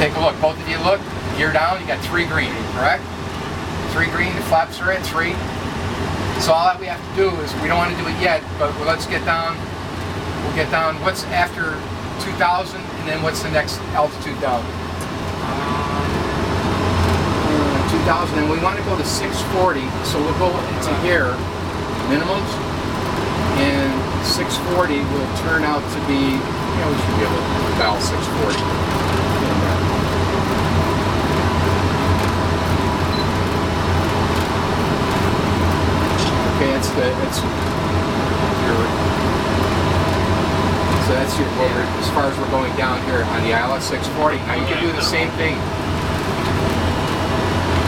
Take a look. Both of you look. Gear down. You got 3 green, correct? 3 green. The flaps are at 3. So all that we have to do is, we don't want to do it yet, but let's get down. We'll get down. What's after 2,000, and then what's the next altitude down? 2,000, and we want to go to 640. So we'll go into here, minimums, and 640 will turn out to be. We should be able to dial 640. Okay, that's your as far as we're going down here on the ILS 640. Now you can do the same thing.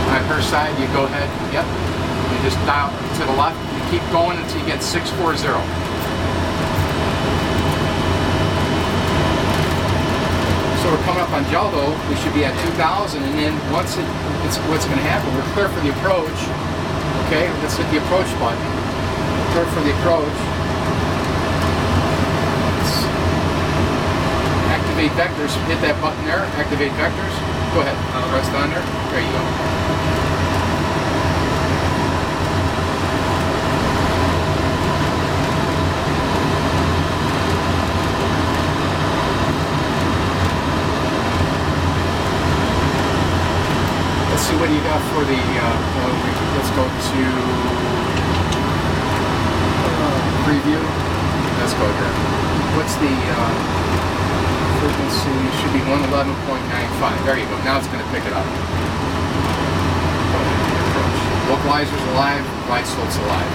On her side, you go ahead. Yep. You just dial to the left. You keep going until you get 640. So we're coming up on Geldo. We should be at 2,000, and then once it's what's going to happen. We're clear for the approach. Okay, let's hit the approach button. Clear for the approach. Let's activate vectors. Hit that button there. Activate vectors. Go ahead. Press down there. There you go. Let's see what do you got for the, let's go to preview. Let's go here. What's the frequency? Should be 111.95. There you go. Now it's going to pick it up. Localizer's alive. Glide slope's alive.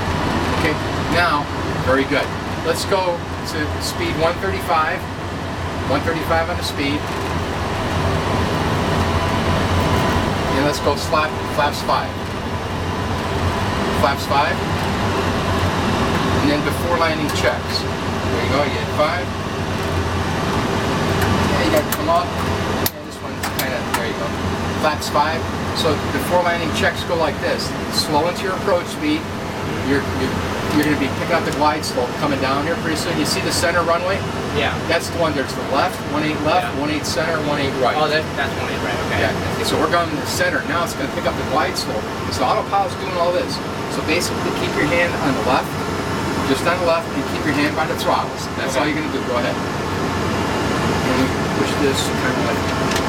Okay. Now, very good. Let's go to speed 135. 135 on the speed. And let's go flaps 5. Flaps 5. And then before landing checks. There you go, you hit 5. Yeah, you got to come up. And this one's kind of, there you go. Flaps 5. So before landing checks go like this. Slow into your approach speed. You're going to be picking up the glide slope coming down here pretty soon. You see the center runway? Yeah. That's the one. There's the left, 18 left, Yeah. 18 center, 18 right. Oh, that's 18 right. Okay. Yeah. So we're going to the center. Now it's going to pick up the glide slope. So autopilot's doing all this. So basically keep your hand on the left, just on the left, and keep your hand by the throttles. That's all you're going to do. Go ahead. And we push this kind of like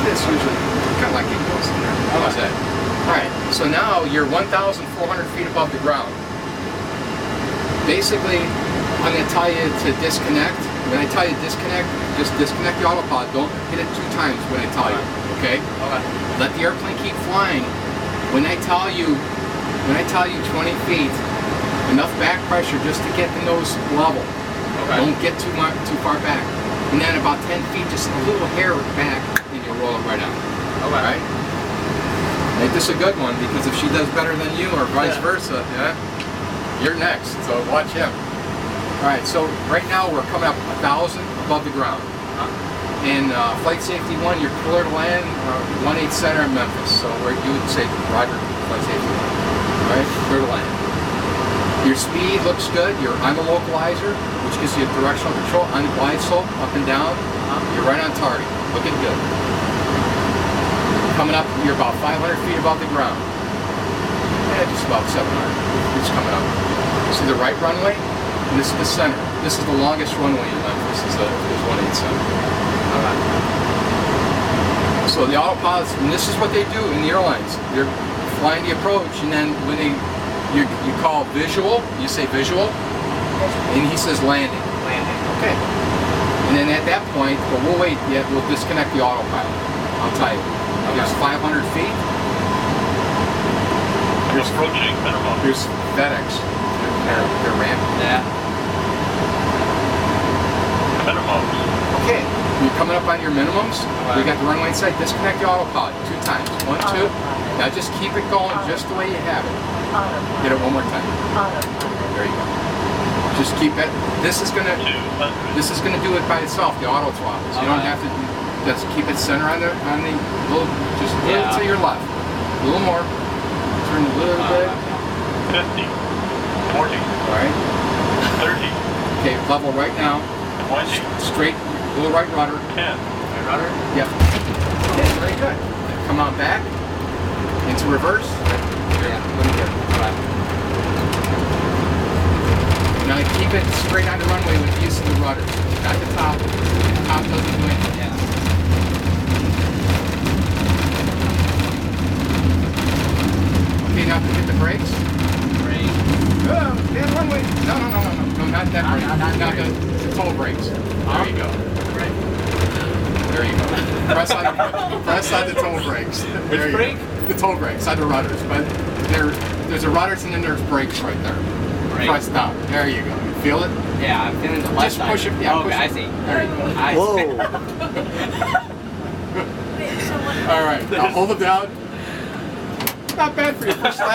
this usually. Kind of like it goes in there. How was that? Alright, so now you're 1,400 feet above the ground. Basically, I'm going to tell you to disconnect. When I tell you disconnect, just disconnect the autopilot. Don't hit it 2 times when I tell you. Okay? Let the airplane keep flying. When I tell you 20 feet, enough back pressure just to get the nose level. Okay. Don't get too far back. And then about 10 feet, just a little hair back, and you'll roll it right out. Okay. Right? Make this a good one, because if she does better than you, or vice versa, you're next. So watch him. All right. So right now we're coming up 1,000 above the ground. In flight safety 1, you're clear to land 18 center in Memphis. So where you would say, Roger, flight safety 1. All right, clear to land. Your speed looks good. You're on the localizer, which gives you directional control on the glide slope, up and down. You're right on target. Looking good. Coming up, you're about 500 feet above the ground. Yeah, just about 700. It's coming up. See the right runway, and this is the center. This is the longest runway in Memphis. Is 18 center. So the autopilots, and this is what they do in the airlines. They're flying the approach, and then when you call visual, you say visual, and he says landing. Landing. Okay. And then at that point, but we'll wait yet. We'll disconnect the autopilot. I'll tell you. There's 500 feet. Here's approaching minimum. Here's FedEx. Their ramp. Yeah. Minimums. Okay. You're coming up on your minimums. We got the runway inside. Disconnect the autopilot 2 times. 1, 2. Now just keep it going just the way you have it. Hit it 1 more time. There you go. Just keep it. This is gonna do it by itself. The auto throttles. You don't have to. Just keep it center on the little. Just a little to your left. A little more. Turn a little bit. 50. 40. All right. 30. Okay. Level right now. 20. Straight. Little right rudder. 10. Right rudder? Yep. Okay. Very good. to reverse. Yeah, let me get it. Alright. Now keep it straight on the runway with the use of the rudder. Not the top. The top doesn't do anything. Yeah. Okay, now hit the brakes. Brake. Yeah, runway. No, not that brake. Not the toe brakes. There you go. Brake. There you go. Press on the toe brakes. Which brake? The toe brakes, on the rudders. But there's a rudders and then there's brakes right there. Brake. Press down. There you go. You feel it? Yeah, I'm feeling the left Just push it. Yeah, okay, push I it. see. There you go. I All right. Now hold it down. Not bad for your first lap.